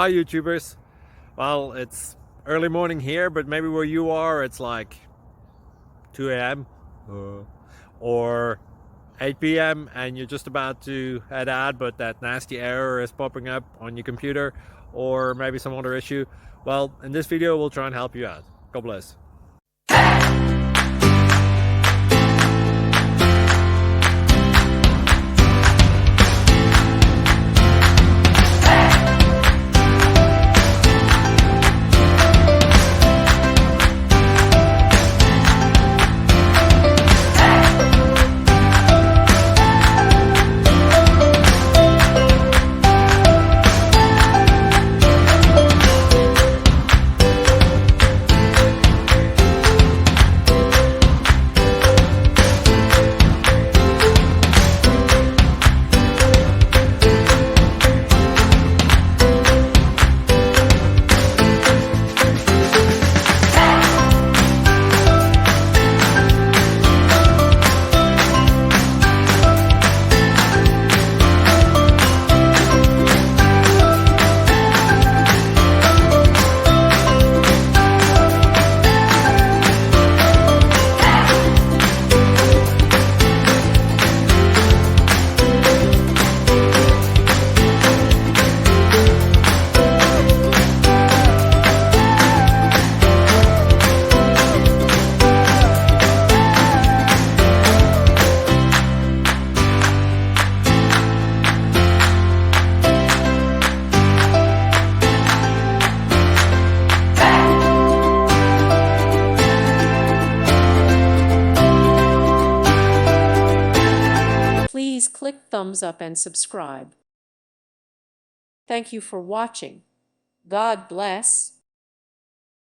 Hi YouTubers. Well, it's early morning here, but maybe where you are it's like 2 a.m. Or 8 p.m. and you're just about to head out, but that nasty error is popping up on your computer, or maybe some other issue. Well, in this video we'll try and help you out. God bless. Please click thumbs up and subscribe. Thank you for watching. God bless.